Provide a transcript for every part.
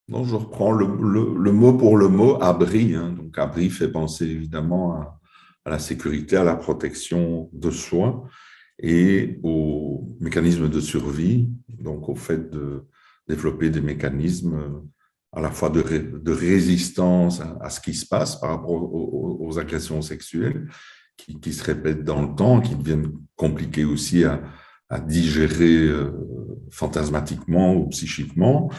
Non, je reprends le mot pour le mot, abri, hein. Donc, abri fait penser évidemment à la sécurité, à la protection de soi et au mécanisme de survie, donc au fait de développer des mécanismes à la fois de résistance à ce qui se passe par rapport aux agressions sexuelles qui se répètent dans le temps, qui deviennent compliquées aussi à digérer fantasmatiquement ou psychiquement,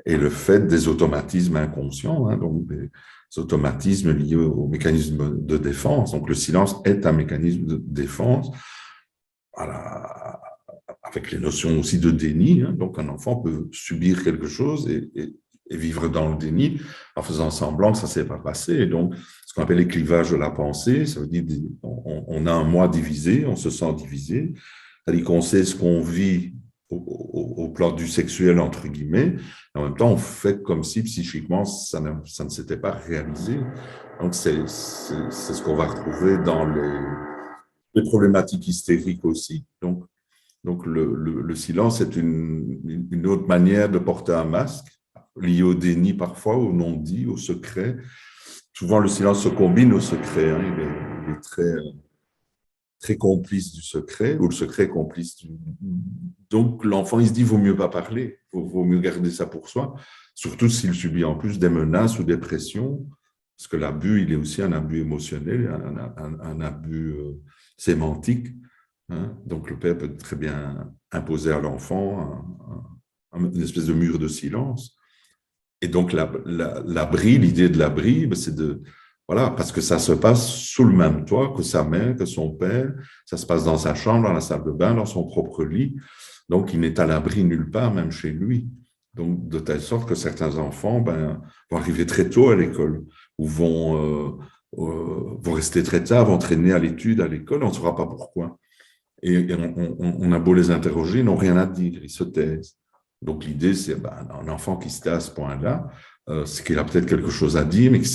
et le fait des automatismes inconscients, hein, donc des automatismes liés au mécanisme de défense. Donc le silence est un mécanisme de défense avec les notions aussi de déni. Hein. Donc un enfant peut subir quelque chose et vivre dans le déni en faisant semblant que ça ne s'est pas passé. Et donc ce qu'on appelle les clivages de la pensée, ça veut dire on a un moi divisé, on se sent divisé, c'est-à-dire qu'on sait ce qu'on vit au plan du sexuel, entre guillemets, et en même temps, on fait comme si psychiquement, ça ne s'était pas réalisé. Donc, c'est ce qu'on va retrouver dans les problématiques hystériques aussi. Donc le silence est une autre manière de porter un masque, lié au déni parfois, au non-dit, au secret. Souvent, le silence se combine au secret. Hein. Il est très complice du secret, ou le secret est complice du... Donc, l'enfant, il se dit, vaut mieux pas parler, vaut mieux garder ça pour soi, surtout s'il subit en plus des menaces ou des pressions, parce que l'abus, il est aussi un abus émotionnel, un abus sémantique. Hein. Donc, le père peut très bien imposer à l'enfant une espèce de mur de silence. Et donc, l'abri, l'idée de l'abri, c'est de... Voilà, parce que ça se passe sous le même toit que sa mère, que son père. Ça se passe dans sa chambre, dans la salle de bain, dans son propre lit. Donc, il n'est à l'abri nulle part, même chez lui. Donc, de telle sorte que certains enfants vont arriver très tôt à l'école ou vont rester très tard, vont traîner à l'étude, à l'école, on ne saura pas pourquoi. Et on a beau les interroger, ils n'ont rien à dire, ils se taisent. Donc l'idée, c'est un enfant qui se tait à ce point-là, c'est qu'il a peut-être quelque chose à dire, mais que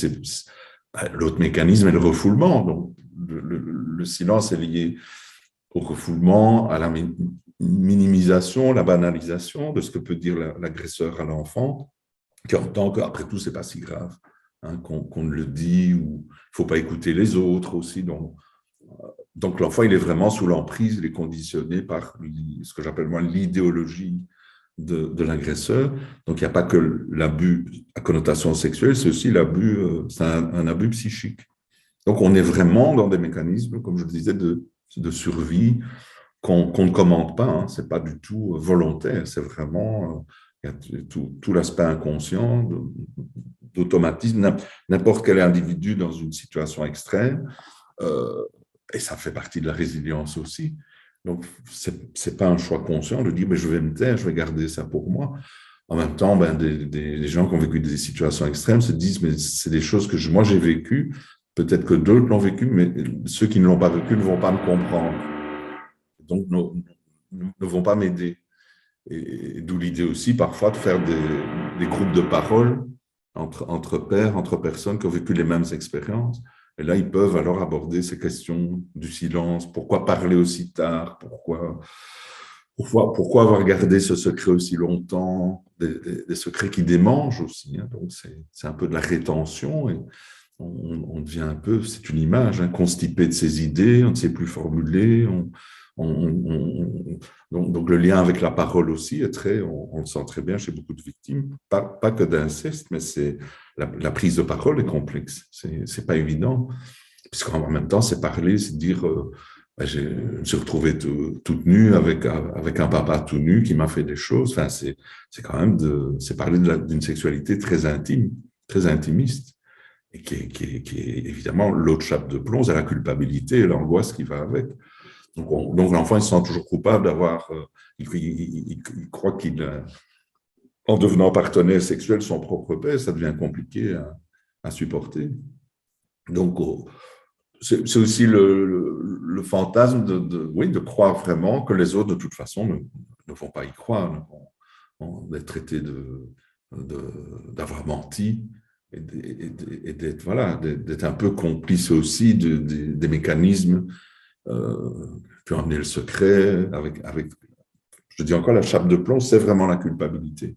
l'autre mécanisme est le refoulement. Donc le silence est lié au refoulement, à la minimisation, la banalisation de ce que peut dire l'agresseur à l'enfant, qui entend qu'après tout, c'est pas si grave, hein, qu'on le dit, ou il ne faut pas écouter les autres aussi. Donc l'enfant, il est vraiment sous l'emprise, il est conditionné par ce que j'appelle moi l'idéologie de l'agresseur. Donc il n'y a pas que l'abus à connotation sexuelle, c'est aussi l'abus, c'est un abus psychique. Donc on est vraiment dans des mécanismes, comme je le disais, de survie qu'on ne commande pas. Hein. Ce n'est pas du tout volontaire, c'est vraiment il y a tout l'aspect inconscient d'automatisme. N'importe quel individu dans une situation extrême, euh, et ça fait partie de la résilience aussi. Donc, ce n'est pas un choix conscient de dire, mais je vais me taire, je vais garder ça pour moi. En même temps, des gens qui ont vécu des situations extrêmes se disent, mais c'est des choses que moi j'ai vécues, peut-être que d'autres l'ont vécu, mais ceux qui ne l'ont pas vécu ne vont pas me comprendre. Donc, ne vont pas m'aider. Et d'où l'idée aussi, parfois, de faire des groupes de parole entre pairs, entre personnes qui ont vécu les mêmes expériences. Et là, ils peuvent alors aborder ces questions du silence. Pourquoi parler aussi tard? Pourquoi avoir gardé ce secret aussi longtemps? Des secrets qui démangent aussi. Hein. Donc, c'est un peu de la rétention. Et on devient un peu, c'est une image, hein, constipé de ses idées, on ne sait plus formuler. Donc, le lien avec la parole aussi est on le sent très bien chez beaucoup de victimes, pas que d'inceste, mais c'est la prise de parole est complexe, c'est pas évident, puisqu'en même temps, c'est parler, c'est dire, je me suis retrouvée toute nue avec un papa tout nu qui m'a fait des choses, enfin, c'est quand même c'est parler d'une sexualité très intime, très intimiste, et qui est évidemment l'autre chape de plomb, c'est la culpabilité et l'angoisse qui va avec. Donc l'enfant, il se sent toujours coupable d'avoir... il croit en devenant partenaire sexuel son propre père, ça devient compliqué à supporter. Donc, c'est aussi le fantasme oui, de croire vraiment que les autres, de toute façon, ne vont pas y croire, d'être traités d'avoir menti et d'être voilà, d'être un peu complice aussi des mécanismes puis emmener le secret je dis encore, la chape de plomb, c'est vraiment la culpabilité.